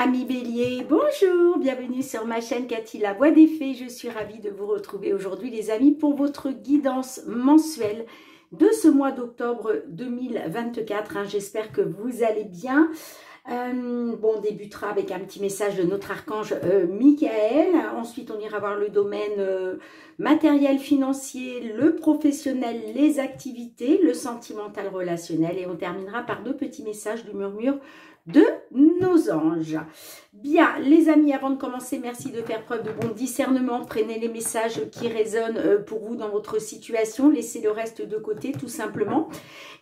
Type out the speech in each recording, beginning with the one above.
Amis Bélier, bonjour, bienvenue sur ma chaîne Cathy la Voix des Fées. Je suis ravie de vous retrouver aujourd'hui les amis pour votre guidance mensuelle de ce mois d'octobre 2024. J'espère que vous allez bien. On débutera avec un petit message de notre archange Michael. Ensuite, on ira voir le domaine matériel, financier, le professionnel, les activités, le sentimental, relationnel. Et on terminera par deux petits messages du murmure de nos anges. Bien, les amis, avant de commencer, merci de faire preuve de bon discernement. Prenez les messages qui résonnent pour vous dans votre situation. Laissez le reste de côté, tout simplement.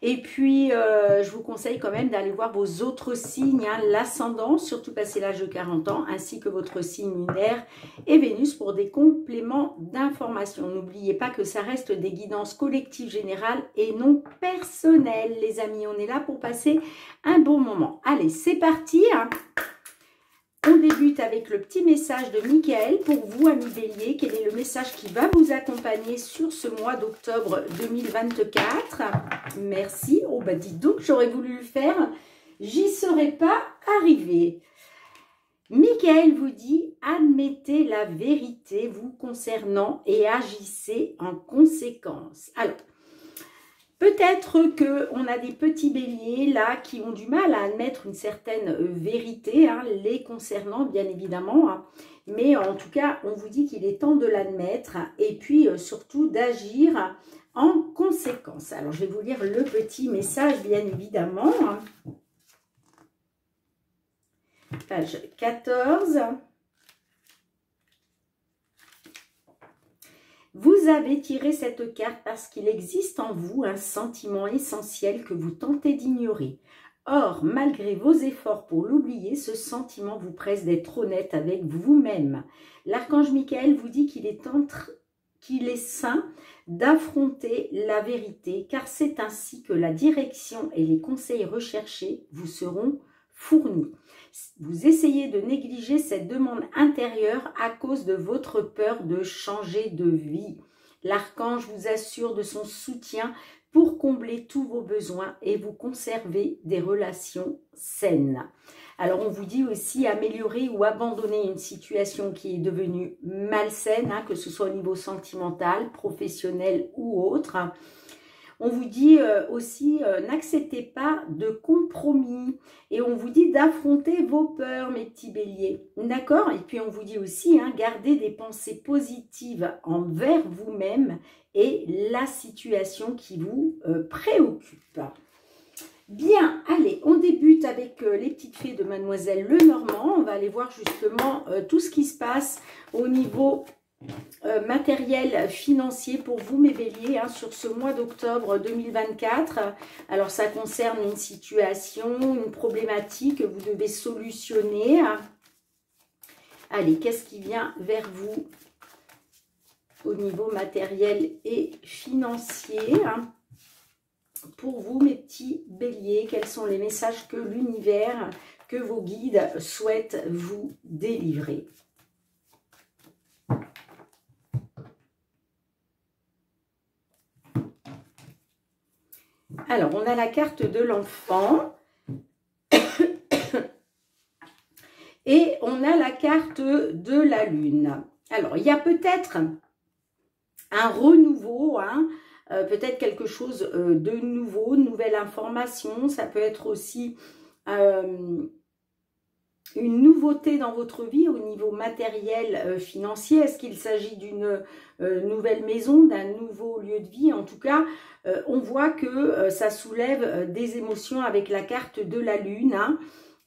Et puis, je vous conseille quand même d'aller voir vos autres signes, l'ascendant, surtout passé l'âge de 40 ans, ainsi que votre signe lunaire et Vénus pour des compléments d'information. N'oubliez pas que ça reste des guidances collectives générales et non personnelles, les amis. On est là pour passer un bon moment. Allez, c'est parti. On débute avec le petit message de Michael pour vous, amis Bélier. Quel est le message qui va vous accompagner sur ce mois d'octobre 2024? Merci. Oh, bah dites donc, j'aurais voulu le faire. J'y serais pas arrivée. Michael vous dit, admettez la vérité vous concernant et agissez en conséquence. Alors, peut-être qu'on a des petits béliers là qui ont du mal à admettre une certaine vérité, les concernant bien évidemment. Mais en tout cas, on vous dit qu'il est temps de l'admettre et puis surtout d'agir en conséquence. Alors, je vais vous lire le petit message bien évidemment. Page 14. Vous avez tiré cette carte parce qu'il existe en vous un sentiment essentiel que vous tentez d'ignorer. Or, malgré vos efforts pour l'oublier, ce sentiment vous presse d'être honnête avec vous-même. L'archange Michael vous dit qu'il est sain d'affronter la vérité, car c'est ainsi que la direction et les conseils recherchés vous seront fournis. Vous essayez de négliger cette demande intérieure à cause de votre peur de changer de vie. L'archange vous assure de son soutien pour combler tous vos besoins et vous conserver des relations saines. Alors on vous dit aussi améliorer ou abandonner une situation qui est devenue malsaine, que ce soit au niveau sentimental, professionnel ou autre. On vous dit aussi, n'acceptez pas de compromis. Et on vous dit d'affronter vos peurs, mes petits béliers. D'accord? Et puis on vous dit aussi, gardez des pensées positives envers vous-même et la situation qui vous préoccupe. Bien, allez, on débute avec les petites fées de Mademoiselle Lenormand. On va aller voir justement tout ce qui se passe au niveau matériel financier pour vous mes béliers sur ce mois d'octobre 2024. Alors ça concerne une situation, une problématique que vous devez solutionner. Allez, qu'est-ce qui vient vers vous au niveau matériel et financier pour vous mes petits béliers? Quels sont les messages que l'univers, que vos guides souhaitent vous délivrer? Alors, on a la carte de l'enfant et on a la carte de la lune. Alors, il y a peut-être un renouveau, peut-être quelque chose de nouveau, une nouvelle information. Ça peut être aussi une nouveauté dans votre vie au niveau matériel, financier. Est-ce qu'il s'agit d'une nouvelle maison, d'un nouveau lieu de vie? En tout cas, on voit que ça soulève des émotions avec la carte de la lune.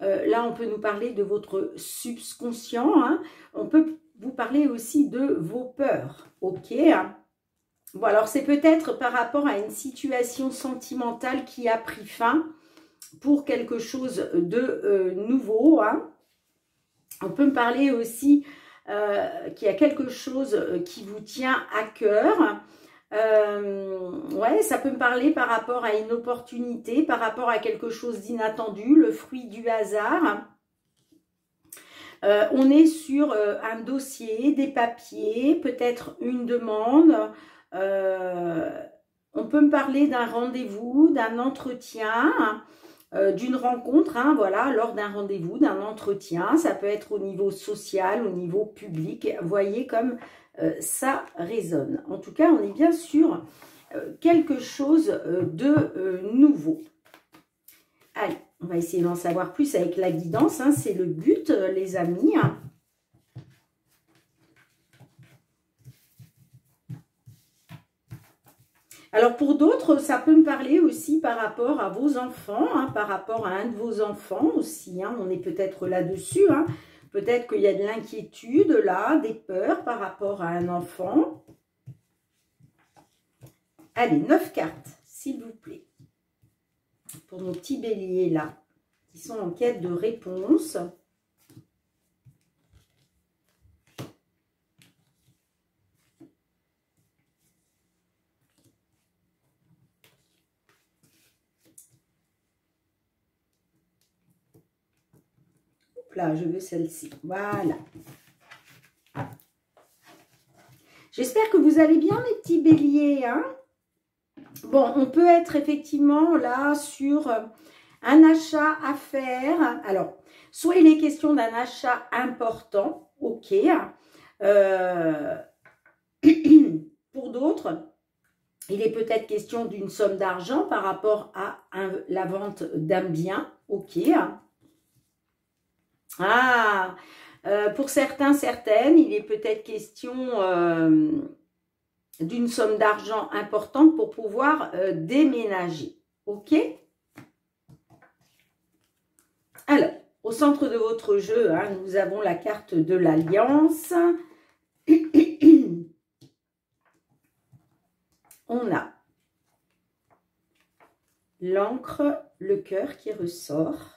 Là, on peut nous parler de votre subconscient. On peut vous parler aussi de vos peurs. Ok. Bon, alors c'est peut-être par rapport à une situation sentimentale qui a pris fin pour quelque chose de nouveau. On peut me parler aussi qu'il y a quelque chose qui vous tient à cœur. Ouais, ça peut me parler par rapport à une opportunité, par rapport à quelque chose d'inattendu, le fruit du hasard. On est sur un dossier, des papiers, peut-être une demande. On peut me parler d'un rendez-vous, d'un entretien. d'une rencontre, hein, voilà, lors d'un rendez-vous, d'un entretien. Ça peut être au niveau social, au niveau public. Vous voyez comme ça résonne. En tout cas, on est bien sur quelque chose de nouveau. Allez, on va essayer d'en savoir plus avec la guidance. Hein, c'est le but, les amis. Alors, pour d'autres, ça peut me parler aussi par rapport à vos enfants, hein, par rapport à un de vos enfants aussi. Hein, on est peut-être là-dessus. Hein. Peut-être qu'il y a de l'inquiétude là, des peurs par rapport à un enfant. Allez, 9 cartes, s'il vous plaît. Pour nos petits béliers là, qui sont en quête de réponse. Là, je veux celle-ci. Voilà. J'espère que vous allez bien, mes petits béliers. Hein, bon, on peut être effectivement là sur un achat à faire. Alors, soit il est question d'un achat important. Ok. Pour d'autres, il est peut-être question d'une somme d'argent par rapport à la vente d'un bien. Ok. Ah, pour certains, certaines, il est peut-être question d'une somme d'argent importante pour pouvoir déménager. Ok? Alors, au centre de votre jeu, hein, nous avons la carte de l'Alliance. On a l'encre, le cœur qui ressort.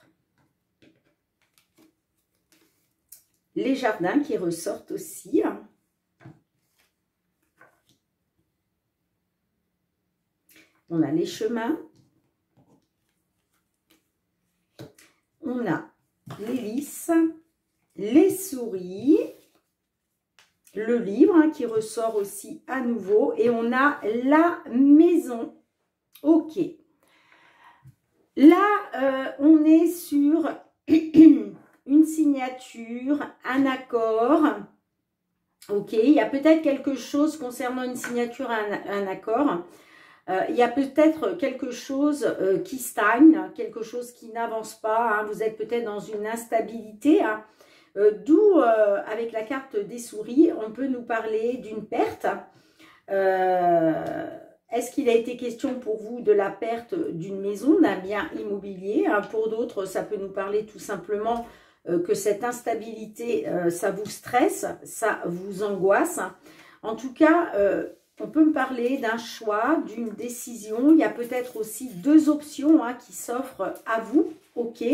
Les jardins qui ressortent aussi. On a les chemins. On a l'hélice, les souris, le livre hein, qui ressort aussi à nouveau. Et on a la maison. Ok. Là, on est sur une signature, un accord. Ok, il y a peut-être quelque chose concernant une signature, un accord. Il y a peut-être quelque chose qui stagne, quelque chose qui n'avance pas. Hein. Vous êtes peut-être dans une instabilité. Hein. D'où, avec la carte des souris, on peut nous parler d'une perte. Est-ce qu'il a été question pour vous de la perte d'une maison, d'un bien immobilier? Hein. Pour d'autres, ça peut nous parler tout simplement que cette instabilité, ça vous stresse, ça vous angoisse. En tout cas, on peut me parler d'un choix, d'une décision. Il y a peut-être aussi deux options hein, qui s'offrent à vous. Ok.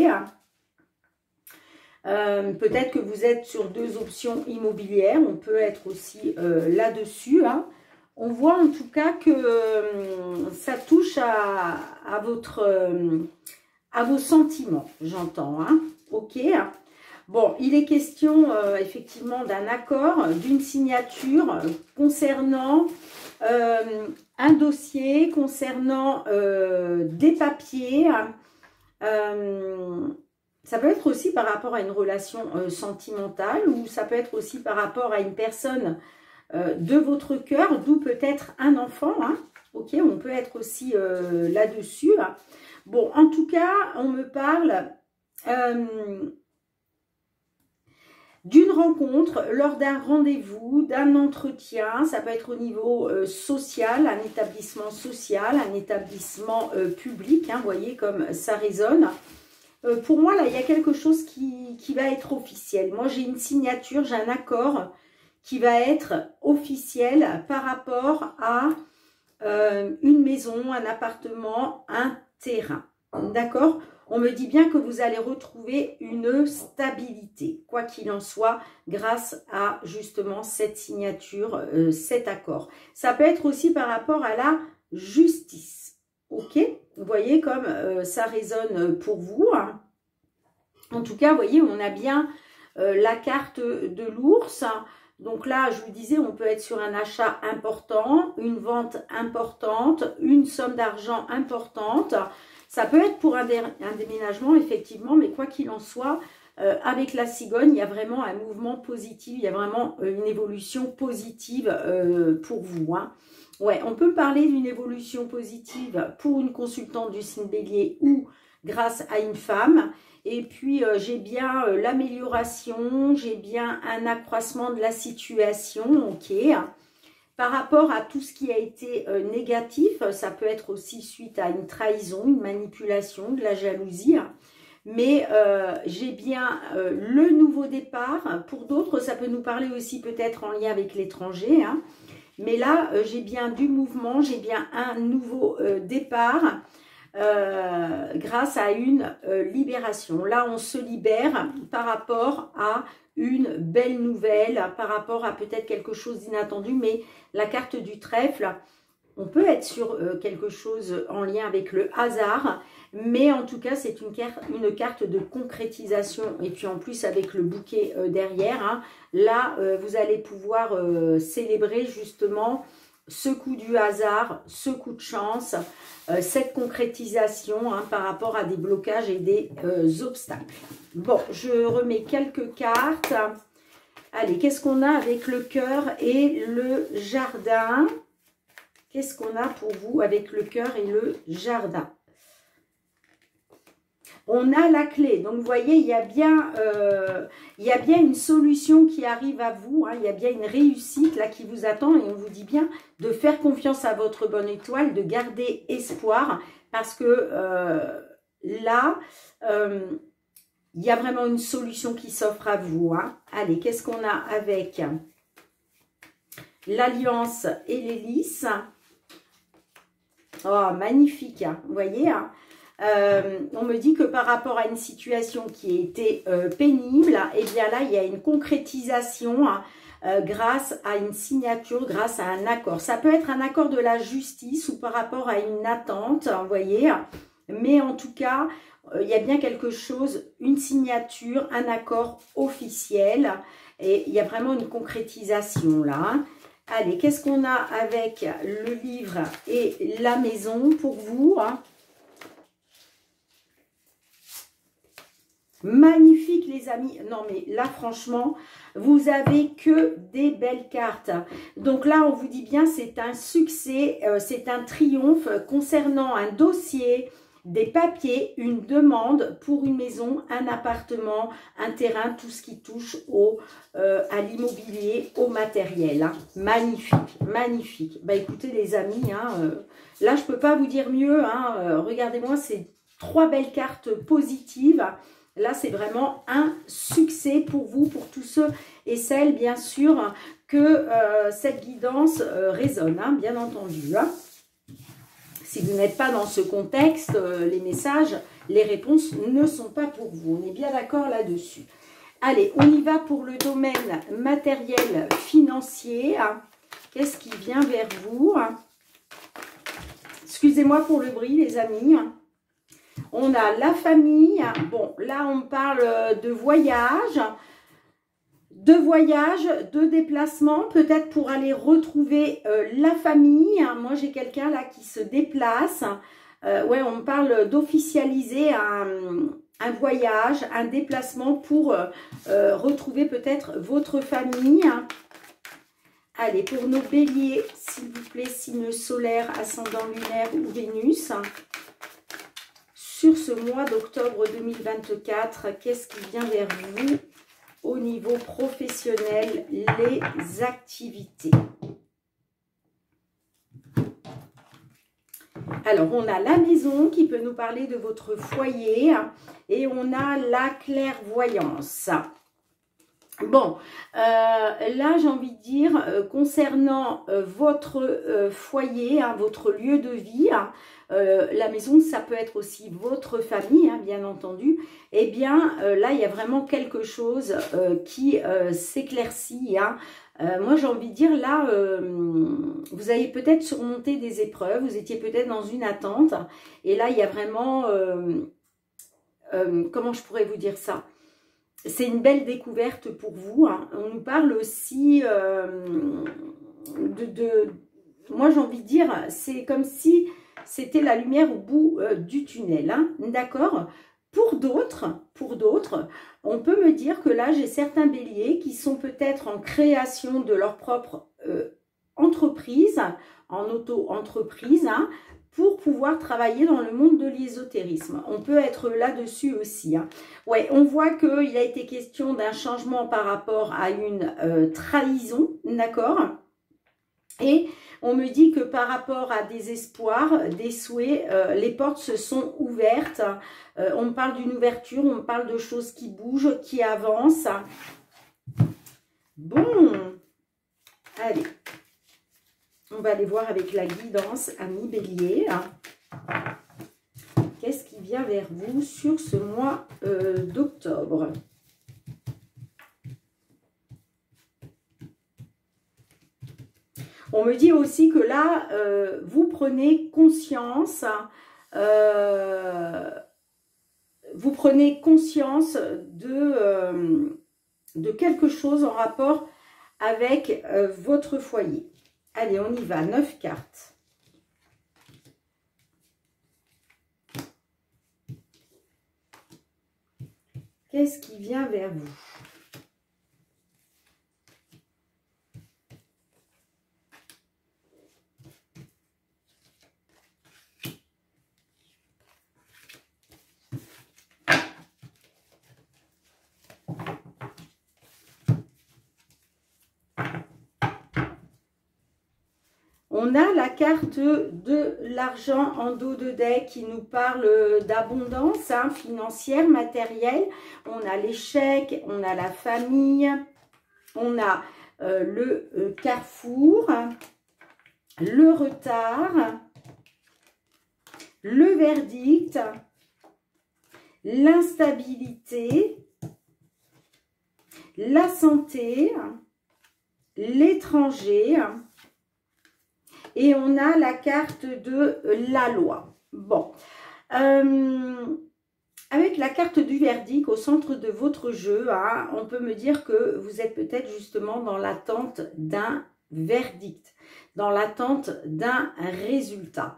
Peut-être que vous êtes sur deux options immobilières. On peut être aussi là-dessus. Hein. On voit en tout cas que ça touche à vos sentiments, j'entends. Hein. Ok. Bon, il est question effectivement d'un accord, d'une signature concernant un dossier, concernant des papiers. Ça peut être aussi par rapport à une relation sentimentale ou ça peut être aussi par rapport à une personne de votre cœur, d'où peut-être un enfant. Hein. Ok, on peut être aussi là-dessus. Hein. Bon, en tout cas, on me parle d'une rencontre, lors d'un rendez-vous, d'un entretien. Ça peut être au niveau social, un établissement social, un établissement public. Hein, vous voyez comme ça résonne. Pour moi, là, il y a quelque chose qui va être officiel. Moi, j'ai une signature, j'ai un accord qui va être officiel par rapport à une maison, un appartement, un terrain. D'accord ? On me dit bien que vous allez retrouver une stabilité, quoi qu'il en soit, grâce à justement cette signature, cet accord. Ça peut être aussi par rapport à la justice. Ok? Vous voyez comme ça résonne pour vous. Hein. En tout cas, vous voyez, on a bien la carte de l'ours. Donc là, je vous disais, on peut être sur un achat important, une vente importante, une somme d'argent importante. Ça peut être pour un déménagement, effectivement, mais quoi qu'il en soit, avec la cigogne, il y a vraiment un mouvement positif, il y a vraiment une évolution positive pour vous. Hein. Ouais, on peut parler d'une évolution positive pour une consultante du signe Bélier ou grâce à une femme. Et puis, j'ai bien l'amélioration, j'ai bien un accroissement de la situation, ok. Par rapport à tout ce qui a été négatif, ça peut être aussi suite à une trahison, une manipulation, de la jalousie. Mais j'ai bien le nouveau départ. Pour d'autres, ça peut nous parler aussi peut-être en lien avec l'étranger. Hein. Mais là, j'ai bien du mouvement, j'ai bien un nouveau départ grâce à une libération. Là, on se libère par rapport à une belle nouvelle, par rapport à peut-être quelque chose d'inattendu, mais la carte du trèfle, on peut être sur quelque chose en lien avec le hasard, mais en tout cas, c'est une carte de concrétisation. Et puis en plus, avec le bouquet derrière, hein, là, vous allez pouvoir célébrer justement ce coup du hasard, ce coup de chance, cette concrétisation hein, par rapport à des blocages et des obstacles. Bon, je remets quelques cartes. Allez, qu'est-ce qu'on a avec le cœur et le jardin? Qu'est-ce qu'on a pour vous avec le cœur et le jardin? On a la clé. Donc, vous voyez, il y a bien une solution qui arrive à vous. Hein, il y a bien une réussite là qui vous attend. Et on vous dit bien de faire confiance à votre bonne étoile, de garder espoir. Parce que là, il y a vraiment une solution qui s'offre à vous. Hein. Allez, qu'est-ce qu'on a avec l'Alliance et l'Hélice? Oh, magnifique, hein, vous voyez, hein. On me dit que par rapport à une situation qui était pénible, et bien là, il y a une concrétisation hein, grâce à une signature, grâce à un accord. Ça peut être un accord de la justice ou par rapport à une attente, vous voyez, mais en tout cas, il y a bien quelque chose, une signature, un accord officiel, et il y a vraiment une concrétisation là, hein. Allez, qu'est-ce qu'on a avec le livre et la maison pour vous hein? Magnifique les amis. Non mais là franchement, vous avez que des belles cartes. Donc là, on vous dit bien, c'est un succès, c'est un triomphe concernant un dossier, des papiers, une demande pour une maison, un appartement, un terrain, tout ce qui touche à l'immobilier, au matériel. Hein. Magnifique, magnifique. Bah écoutez les amis, hein, là je peux pas vous dire mieux. Hein, regardez-moi, c'est 3 belles cartes positives. Là, c'est vraiment un succès pour vous, pour tous ceux et celles, bien sûr, que cette guidance résonne, hein, bien entendu. Hein. Si vous n'êtes pas dans ce contexte, les messages, les réponses ne sont pas pour vous. On est bien d'accord là-dessus. Allez, on y va pour le domaine matériel financier. Qu'est-ce qui vient vers vous? Excusez-moi pour le bruit, les amis. On a la famille. Bon, là, on parle de voyage, de déplacement, peut-être pour aller retrouver la famille. Moi, j'ai quelqu'un là qui se déplace. Ouais, on parle d'officialiser un voyage, un déplacement pour retrouver peut-être votre famille. Allez, pour nos béliers, s'il vous plaît, signe solaire, ascendant lunaire ou Vénus. Sur ce mois d'octobre 2024, qu'est-ce qui vient vers vous au niveau professionnel, les activités? Alors, on a la maison qui peut nous parler de votre foyer et on a la clairvoyance. Bon, là, j'ai envie de dire, concernant votre foyer, hein, votre lieu de vie, hein, la maison, ça peut être aussi votre famille, hein, bien entendu. Eh bien, là, il y a vraiment quelque chose qui s'éclaircit. Hein. Moi, j'ai envie de dire, là, vous avez peut-être surmonté des épreuves, vous étiez peut-être dans une attente. Et là, il y a vraiment, comment je pourrais vous dire ça? C'est une belle découverte pour vous. Hein. On nous parle aussi moi, j'ai envie de dire, c'est comme si c'était la lumière au bout du tunnel, hein, d'accord? Pour d'autres, on peut me dire que là, j'ai certains béliers qui sont peut-être en création de leur propre entreprise, en auto-entreprise, hein, pour pouvoir travailler dans le monde de l'ésotérisme. On peut être là-dessus aussi. Hein. Ouais, on voit qu'il a été question d'un changement par rapport à une trahison, d'accord? Et on me dit que par rapport à des espoirs, des souhaits, les portes se sont ouvertes. On me parle d'une ouverture, on me parle de choses qui bougent, qui avancent. Bon, allez. On va aller voir avec la guidance, amis bélier. Qu'est-ce qui vient vers vous sur ce mois d'octobre? On me dit aussi que là, vous prenez conscience, de quelque chose en rapport avec votre foyer. Allez, on y va, 9 cartes. Qu'est-ce qui vient vers vous? On a la carte de l'argent en dos de deck qui nous parle d'abondance hein, financière, matérielle. On a l'échec, on a la famille, on a le carrefour, le retard, le verdict, l'instabilité, la santé, l'étranger. Et on a la carte de la loi. Bon. Avec la carte du verdict au centre de votre jeu, hein, on peut me dire que vous êtes peut-être justement dans l'attente d'un verdict, dans l'attente d'un résultat.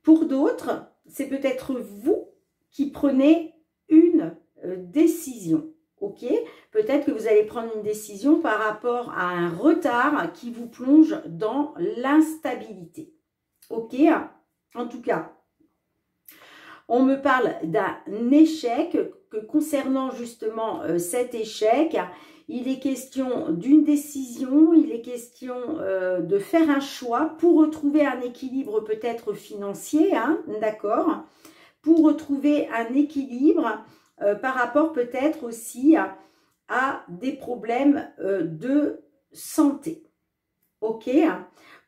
Pour d'autres, c'est peut-être vous qui prenez une décision. Ok, peut-être que vous allez prendre une décision par rapport à un retard qui vous plonge dans l'instabilité. Ok, en tout cas, on me parle d'un échec, que concernant justement cet échec, il est question d'une décision, il est question de faire un choix pour retrouver un équilibre peut-être financier, hein, d'accord, pour retrouver un équilibre par rapport peut-être aussi à des problèmes de santé. Ok.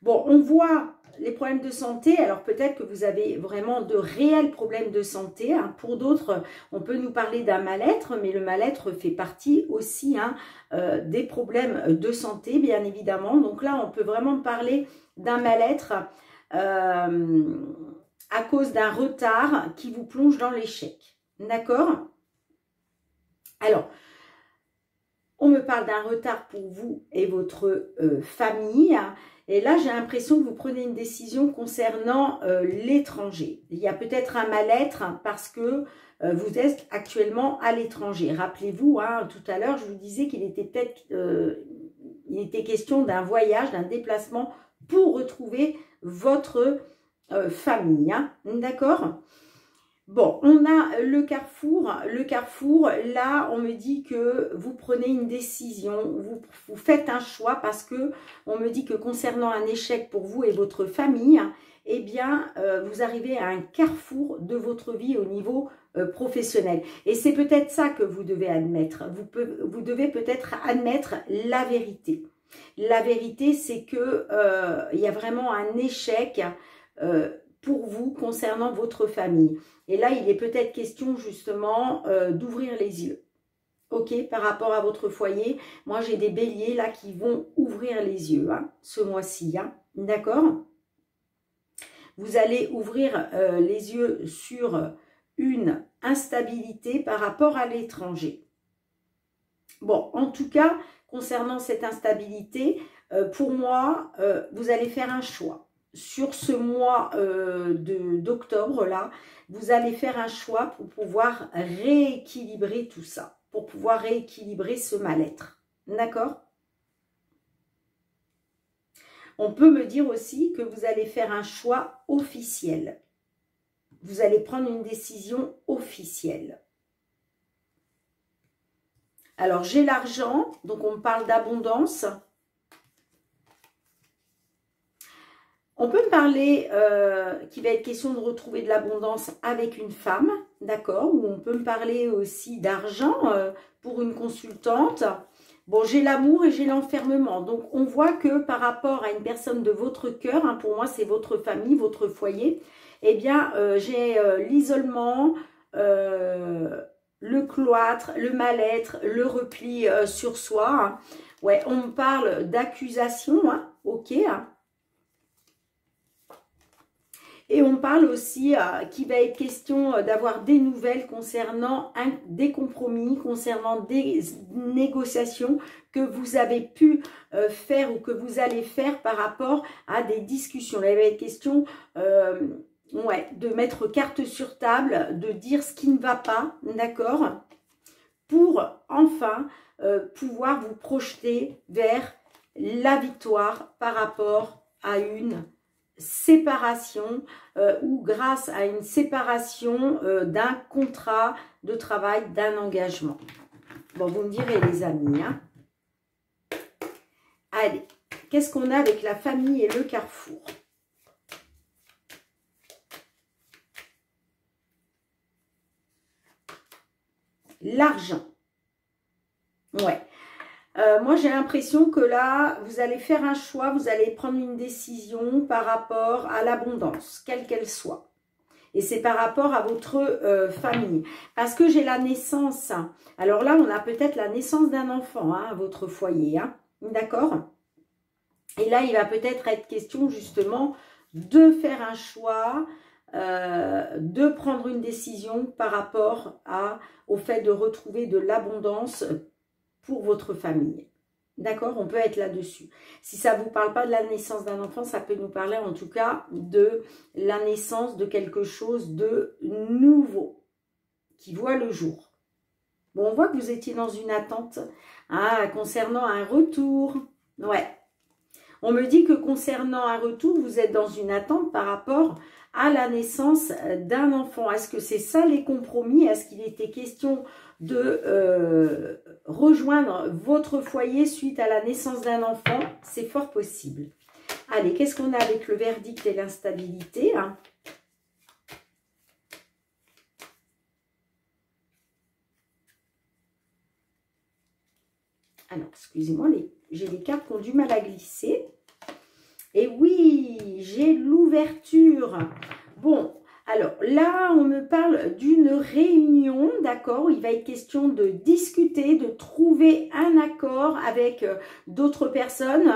Bon, on voit les problèmes de santé. Alors peut-être que vous avez vraiment de réels problèmes de santé. Hein. Pour d'autres, on peut nous parler d'un mal-être, mais le mal-être fait partie aussi hein, des problèmes de santé, bien évidemment. Donc là, on peut vraiment parler d'un mal-être à cause d'un retard qui vous plonge dans l'échec. D'accord ? Alors, on me parle d'un retard pour vous et votre famille. Et là, j'ai l'impression que vous prenez une décision concernant l'étranger. Il y a peut-être un mal-être parce que vous êtes actuellement à l'étranger. Rappelez-vous, hein, tout à l'heure, je vous disais qu'il était peut-être il était question d'un voyage, d'un déplacement pour retrouver votre famille. Hein, d'accord ? Bon, on a le carrefour. Le carrefour, là, on me dit que vous prenez une décision, vous faites un choix parce que on me dit que concernant un échec pour vous et votre famille, eh bien, vous arrivez à un carrefour de votre vie au niveau professionnel. Et c'est peut-être ça que vous devez admettre. Vous devez peut-être admettre la vérité. La vérité, c'est que il y a vraiment un échec pour vous concernant votre famille. Et là, il est peut-être question justement d'ouvrir les yeux. Ok, par rapport à votre foyer. Moi, j'ai des béliers là qui vont ouvrir les yeux hein, ce mois-ci. Hein, d'accord ? Vous allez ouvrir les yeux sur une instabilité par rapport à l'étranger. Bon, en tout cas, concernant cette instabilité, pour moi, vous allez faire un choix. sur ce mois d'octobre, là, vous allez faire un choix pour pouvoir rééquilibrer tout ça, pour pouvoir rééquilibrer ce mal-être. D'accord? On peut me dire aussi que vous allez faire un choix officiel. Vous allez prendre une décision officielle. Alors, j'ai l'argent, donc on me parle d'abondance. On peut me parler qu'il va être question de retrouver de l'abondance avec une femme, d'accord? Ou on peut me parler aussi d'argent pour une consultante. Bon, j'ai l'amour et j'ai l'enfermement. Donc, on voit que par rapport à une personne de votre cœur, hein, pour moi, c'est votre famille, votre foyer, eh bien, j'ai l'isolement, le cloître, le mal-être, le repli sur soi. Hein. Ouais, on me parle d'accusation, hein, ok, hein. Et on parle aussi qu'il va être question d'avoir des nouvelles concernant des compromis, concernant des négociations que vous avez pu faire ou que vous allez faire par rapport à des discussions. Là, il va être question ouais, de mettre carte sur table, de dire ce qui ne va pas, d'accord, pour enfin pouvoir vous projeter vers la victoire par rapport à une séparation ou grâce à une séparation d'un contrat de travail, d'un engagement. Bon, vous me direz les amis. Hein. Allez, qu'est-ce qu'on a avec la famille et le carrefour? L'argent. Ouais. Moi, j'ai l'impression que là, vous allez faire un choix, vous allez prendre une décision par rapport à l'abondance, quelle qu'elle soit. Et c'est par rapport à votre famille. Parce que j'ai la naissance. Alors là, on a peut-être la naissance d'un enfant, hein, à votre foyer. Hein, d'accord? Et là, il va peut-être être question justement de faire un choix, de prendre une décision par rapport au fait de retrouver de l'abondance pour votre famille. D'accord? On peut être là-dessus. Si ça ne vous parle pas de la naissance d'un enfant, ça peut nous parler en tout cas de la naissance de quelque chose de nouveau qui voit le jour. Bon, on voit que vous étiez dans une attente concernant un retour. Ouais. On me dit que concernant un retour, vous êtes dans une attente par rapport à la naissance d'un enfant. Est-ce que c'est ça les compromis? Est-ce qu'il était question de rejoindre votre foyer suite à la naissance d'un enfant? C'est fort possible. Allez, qu'est-ce qu'on a avec le verdict et l'instabilité? Hein? Alors, excusez-moi, j'ai des cartes qui ont du mal à glisser. Et oui, j'ai l'ouverture. Bon, alors là, on me parle d'une réunion, d'accord? Il va être question de discuter, de trouver un accord avec d'autres personnes.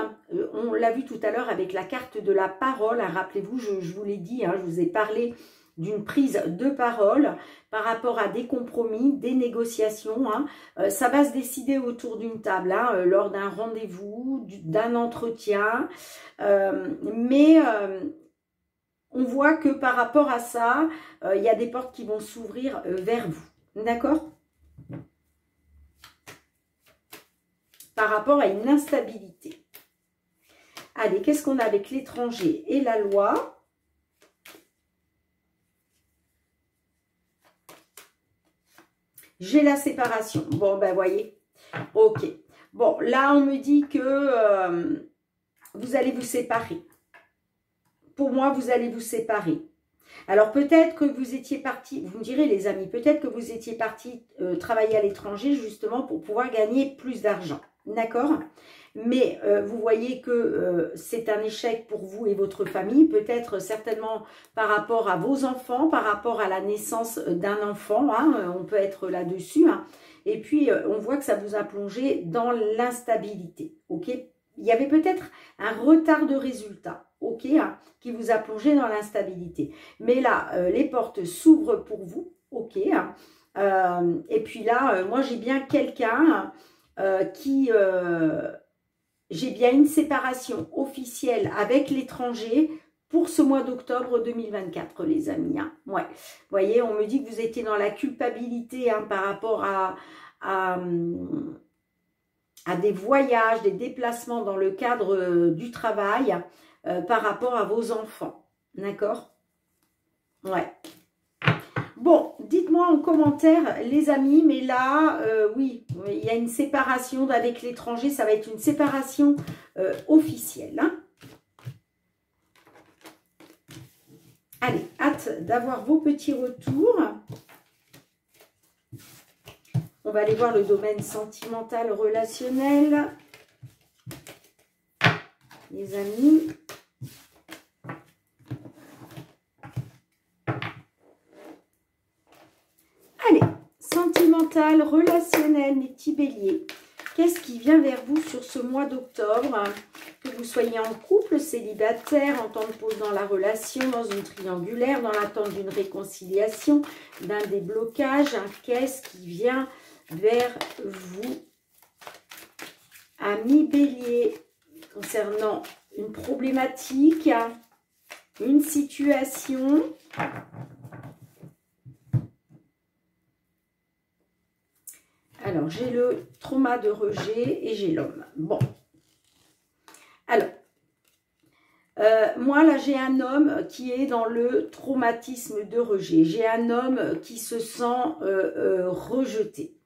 On l'a vu tout à l'heure avec la carte de la parole. Hein, rappelez-vous, je vous l'ai dit, hein, je vous ai parlé d'une prise de parole par rapport à des compromis, des négociations. Hein. Ça va se décider autour d'une table, hein, lors d'un rendez-vous, d'un entretien. Mais on voit que par rapport à ça, il y a des portes qui vont s'ouvrir vers vous. D'accord? Par rapport à une instabilité. Allez, qu'est-ce qu'on a avec l'étranger et la loi? J'ai la séparation. Bon, ben, voyez. Ok. Bon, là, on me dit que vous allez vous séparer. Pour moi, vous allez vous séparer. Alors, peut-être que vous étiez parti, vous me direz les amis, peut-être que vous étiez parti travailler à l'étranger justement pour pouvoir gagner plus d'argent. D'accord? Mais vous voyez que c'est un échec pour vous et votre famille, peut-être certainement par rapport à vos enfants, par rapport à la naissance d'un enfant, hein, on peut être là-dessus. Hein. Et puis, on voit que ça vous a plongé dans l'instabilité, ok? Il y avait peut-être un retard de résultat, ok, hein, qui vous a plongé dans l'instabilité. Mais là, les portes s'ouvrent pour vous, ok. Hein, et puis là, moi, j'ai bien quelqu'un qui... j'ai bien une séparation officielle avec l'étranger pour ce mois d'octobre 2024, les amis. Hein. Ouais. Vous voyez, on me dit que vous étiez dans la culpabilité hein, par rapport à des voyages, des déplacements dans le cadre du travail par rapport à vos enfants. D'accord? Ouais. Bon, dites-moi en commentaire, les amis, mais là, oui, il y a une séparation avec l'étranger, ça va être une séparation officielle. Hein. Allez, hâte d'avoir vos petits retours. On va aller voir le domaine sentimental, relationnel. Les amis. Allez, sentimental, relationnel, mes petits béliers. Qu'est-ce qui vient vers vous sur ce mois d'octobre? Que vous soyez en couple, célibataire, en temps de pause dans la relation, dans une triangulaire, dans l'attente d'une réconciliation, d'un déblocage. Qu'est-ce qui vient vers vous, amis bélier, concernant une problématique, une situation? Alors, j'ai le trauma de rejet et j'ai l'homme. Bon. Alors, moi, là, j'ai un homme qui est dans le traumatisme de rejet. J'ai un homme qui se sent rejeté.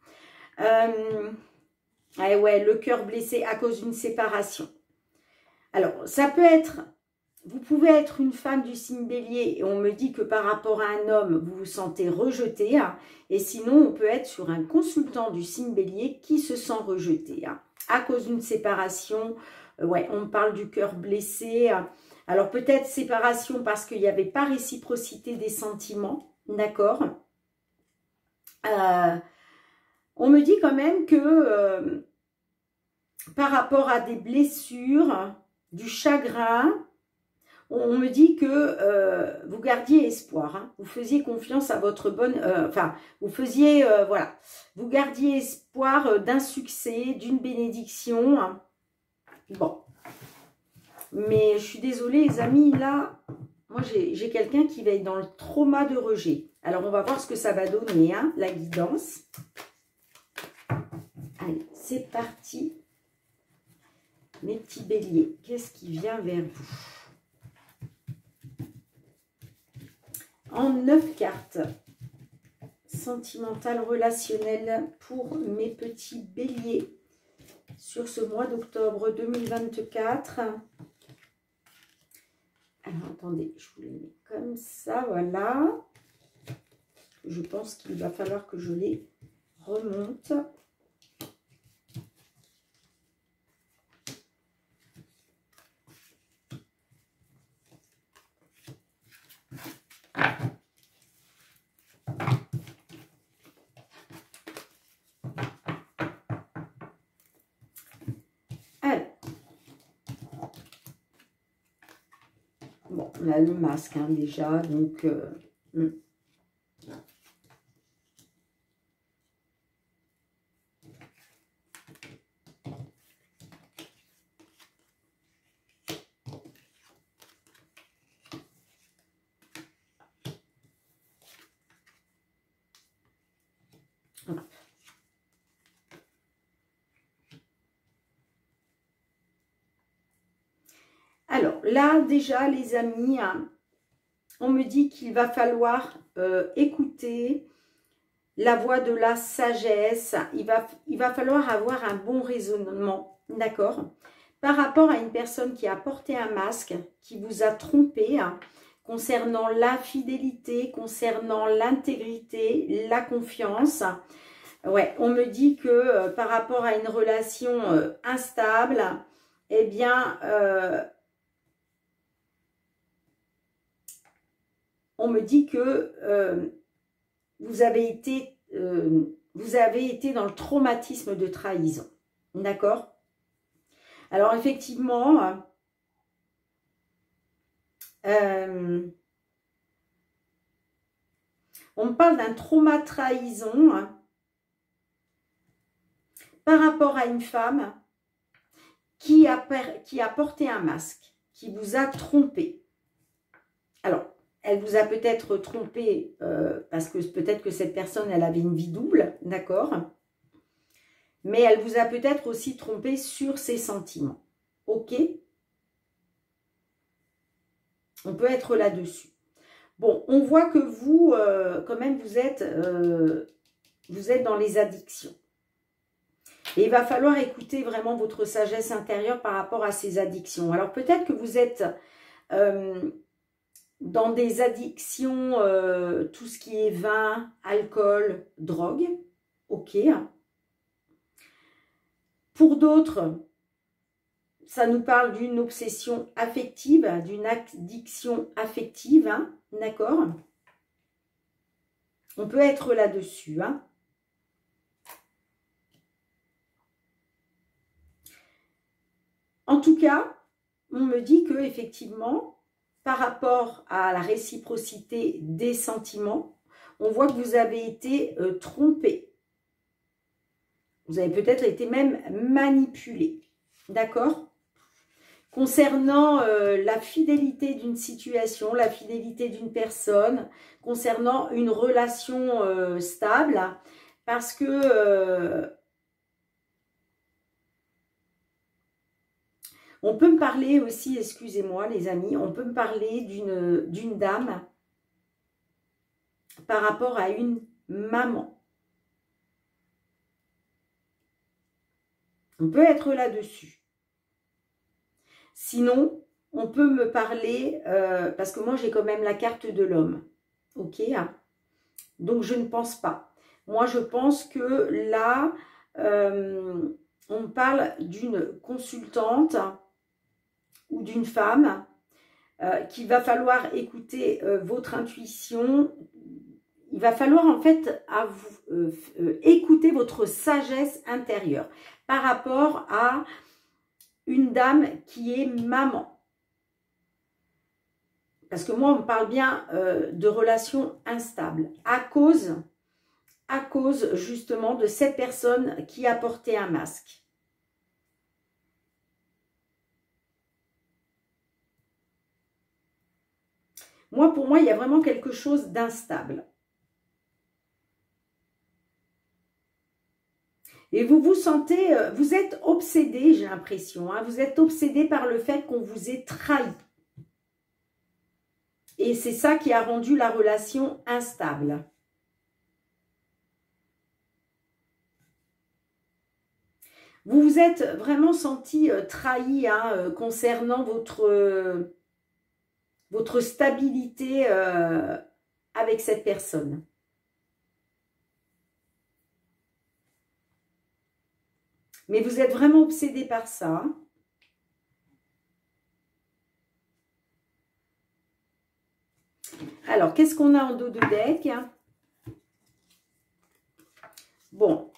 Ouais, le cœur blessé à cause d'une séparation. Alors, ça peut être... Vous pouvez être une femme du signe bélier et on me dit que par rapport à un homme, vous vous sentez rejeté. Hein, et sinon, on peut être sur un consultant du signe bélier qui se sent rejeté. Hein, à cause d'une séparation, ouais, on parle du cœur blessé. Hein, alors peut-être séparation parce qu'il n'y avait pas réciprocité des sentiments. D'accord. On me dit quand même que par rapport à des blessures, du chagrin... On me dit que vous gardiez espoir, hein. Vous faisiez confiance à votre bonne... Enfin, vous faisiez... voilà. Vous gardiez espoir d'un succès, d'une bénédiction. Hein. Bon. Mais je suis désolée, les amis, là, moi, j'ai quelqu'un qui va être dans le trauma de rejet. Alors, on va voir ce que ça va donner, hein, la guidance. Allez, c'est parti. Mes petits béliers, qu'est-ce qui vient vers vous ? En 9 cartes, sentimental, relationnel pour mes petits béliers sur ce mois d'octobre 2024. Alors, attendez, je vous les mets comme ça, voilà. Je pense qu'il va falloir que je les remonte. Bon, on a le masque hein, déjà, donc... Alors, là, déjà, les amis, hein, on me dit qu'il va falloir écouter la voix de la sagesse. Il va falloir avoir un bon raisonnement, d'accord? Par rapport à une personne qui a porté un masque, qui vous a trompé, hein, concernant la fidélité, concernant l'intégrité, la confiance. Ouais, on me dit que par rapport à une relation instable, eh bien... on me dit que vous avez été dans le traumatisme de trahison. D'accord? Alors, effectivement, on me parle d'un trauma trahison hein, par rapport à une femme qui a porté un masque, qui vous a trompé. Alors, elle vous a peut-être trompé parce que peut-être que cette personne, elle avait une vie double, d'accord? Mais elle vous a peut-être aussi trompé sur ses sentiments. Ok? On peut être là-dessus. Bon, on voit que vous, quand même, vous êtes dans les addictions. Et il va falloir écouter vraiment votre sagesse intérieure par rapport à ces addictions. Alors, peut-être que vous êtes dans des addictions, tout ce qui est vin, alcool, drogue. Ok. Pour d'autres, ça nous parle d'une obsession affective, d'une addiction affective, hein, d'accord? On peut être là-dessus, hein. En tout cas, on me dit que effectivement, par rapport à la réciprocité des sentiments, on voit que vous avez été trompé. Vous avez peut-être été même manipulé, d'accord? Concernant la fidélité d'une situation, la fidélité d'une personne, concernant une relation stable, parce que on peut me parler aussi, excusez-moi les amis, on peut me parler d'une dame par rapport à une maman. On peut être là-dessus. Sinon, on peut me parler, parce que moi j'ai quand même la carte de l'homme, ok? Donc je ne pense pas. Moi je pense que là, on parle d'une consultante ou d'une femme qu'il va falloir écouter votre intuition. Il va falloir en fait écouter votre sagesse intérieure par rapport à une dame qui est maman. Parce que moi, on me parle bien de relations instables à cause justement de cette personne qui a porté un masque. Moi, pour moi, il y a vraiment quelque chose d'instable. Et vous vous sentez, vous êtes obsédé, j'ai l'impression. Hein, vous êtes obsédé par le fait qu'on vous ait trahi. Et c'est ça qui a rendu la relation instable. Vous vous êtes vraiment senti trahi hein, concernant votre stabilité avec cette personne. Mais vous êtes vraiment obsédé par ça. Alors, qu'est-ce qu'on a en dos de deck? Bon.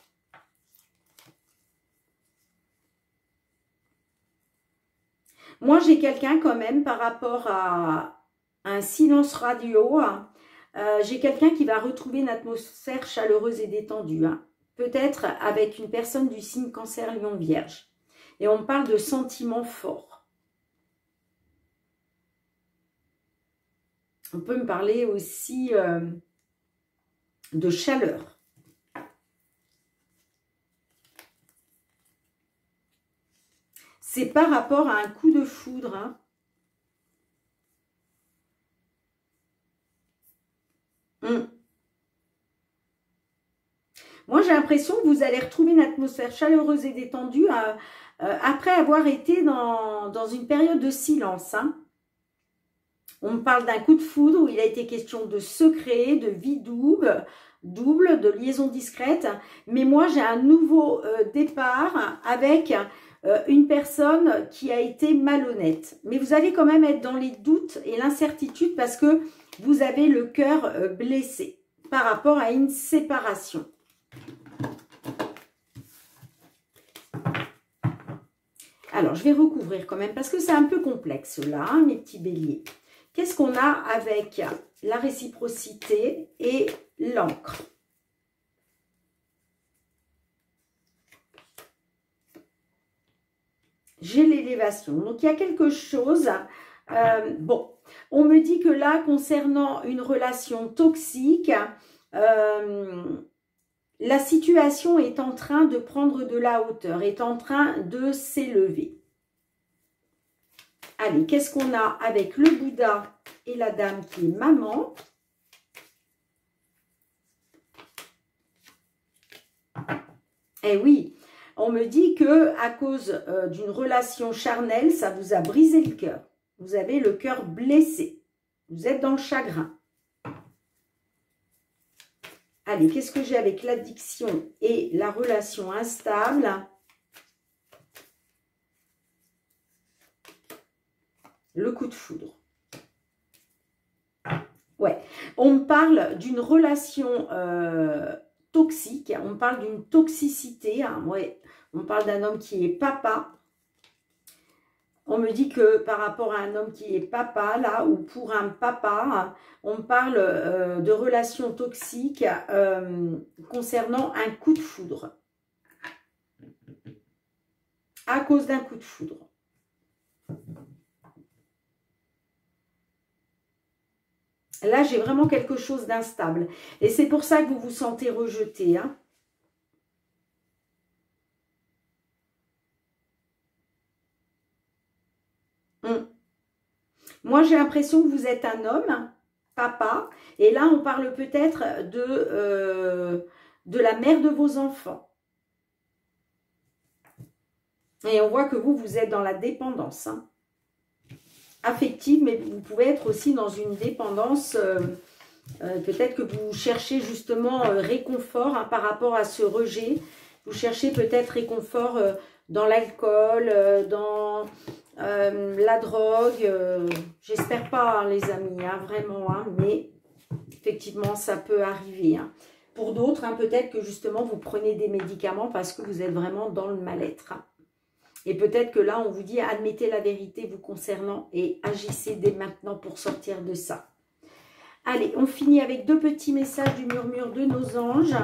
Moi, j'ai quelqu'un quand même par rapport à un silence radio. J'ai quelqu'un qui va retrouver une atmosphère chaleureuse et détendue. Hein. Peut-être avec une personne du signe Cancer, Lion, Vierge. Et on parle de sentiments forts. On peut me parler aussi de chaleur. C'est par rapport à un coup de foudre. Hein. Moi, j'ai l'impression que vous allez retrouver une atmosphère chaleureuse et détendue après avoir été dans une période de silence. Hein. On me parle d'un coup de foudre où il a été question de secret, de vie double, de liaison discrète. Mais moi, j'ai un nouveau départ avec une personne qui a été malhonnête. Mais vous allez quand même être dans les doutes et l'incertitude parce que vous avez le cœur blessé par rapport à une séparation. Alors, je vais recouvrir quand même parce que c'est un peu complexe là, hein, mes petits béliers. Qu'est-ce qu'on a avec la réciprocité et l'encre? J'ai l'élévation. Donc, il y a quelque chose... bon, On me dit que là, concernant une relation toxique, la situation est en train de prendre de la hauteur, est en train de s'élever. Allez, qu'est-ce qu'on a avec le Bouddha et la dame qui est maman? Eh oui, on me dit que à cause d'une relation charnelle, ça vous a brisé le cœur. Vous avez le cœur blessé. Vous êtes dans le chagrin. Allez, qu'est-ce que j'ai avec l'addiction et la relation instable? Le coup de foudre. Ouais, on me parle d'une relation toxique, on parle d'une toxicité, hein, ouais. On parle d'un homme qui est papa. On me dit que par rapport à un homme qui est papa, là, ou pour un papa, on parle de relations toxiques concernant un coup de foudre. À cause d'un coup de foudre. Là, j'ai vraiment quelque chose d'instable. Et c'est pour ça que vous vous sentez rejeté, hein. Moi, j'ai l'impression que vous êtes un homme, papa, et là, on parle peut-être de la mère de vos enfants. Et on voit que vous, vous êtes dans la dépendance, hein, affective, mais vous pouvez être aussi dans une dépendance, peut-être que vous cherchez justement réconfort, hein, par rapport à ce rejet. Vous cherchez peut-être réconfort dans l'alcool, dans la drogue. J'espère pas, hein, les amis, hein, vraiment, hein, mais effectivement, ça peut arriver. Hein. Pour d'autres, hein, peut-être que justement, vous prenez des médicaments parce que vous êtes vraiment dans le mal-être. Hein. Et peut-être que là, on vous dit, admettez la vérité vous concernant et agissez dès maintenant pour sortir de ça. Allez, on finit avec deux petits messages du murmure de nos anges.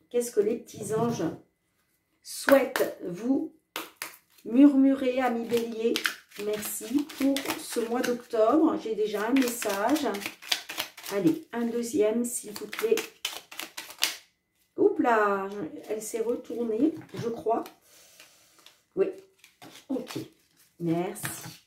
Qu'est-ce que les petits anges souhaitent vous murmurer, amis bélier? Merci pour ce mois d'octobre. J'ai déjà un message. Allez, un deuxième, s'il vous plaît. Oups là, elle s'est retournée, je crois. Oui, ok, merci.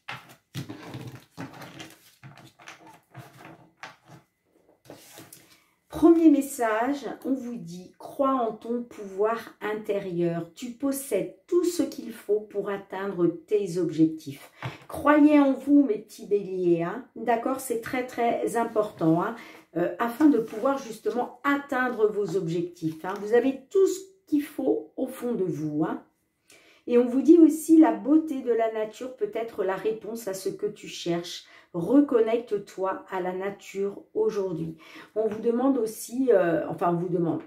Premier message, on vous dit, crois en ton pouvoir intérieur. Tu possèdes tout ce qu'il faut pour atteindre tes objectifs. Croyez en vous, mes petits béliers, hein. D'accord, c'est très très important, hein, afin de pouvoir justement atteindre vos objectifs. Hein. Vous avez tout ce qu'il faut au fond de vous, hein. Et on vous dit aussi, la beauté de la nature peut être la réponse à ce que tu cherches. Reconnecte-toi à la nature aujourd'hui. On vous demande aussi, enfin on vous demande,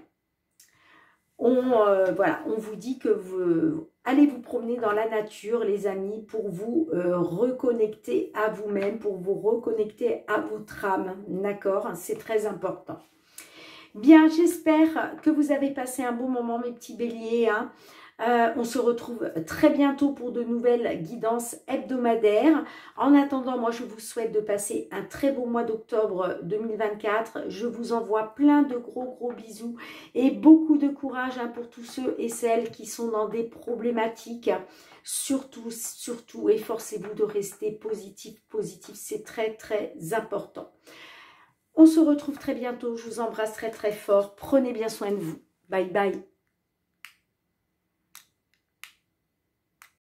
voilà, on vous dit que vous allez vous promener dans la nature, les amis, pour vous reconnecter à vous-même, pour vous reconnecter à votre âme, d'accord? C'est très important. Bien, j'espère que vous avez passé un bon moment, mes petits béliers, hein. On se retrouve très bientôt pour de nouvelles guidances hebdomadaires. En attendant, moi, je vous souhaite de passer un très beau mois d'octobre 2024. Je vous envoie plein de gros bisous et beaucoup de courage, hein, pour tous ceux et celles qui sont dans des problématiques. Surtout, efforcez-vous de rester positif. C'est très, très important. On se retrouve très bientôt. Je vous embrasse très, très fort. Prenez bien soin de vous. Bye, bye.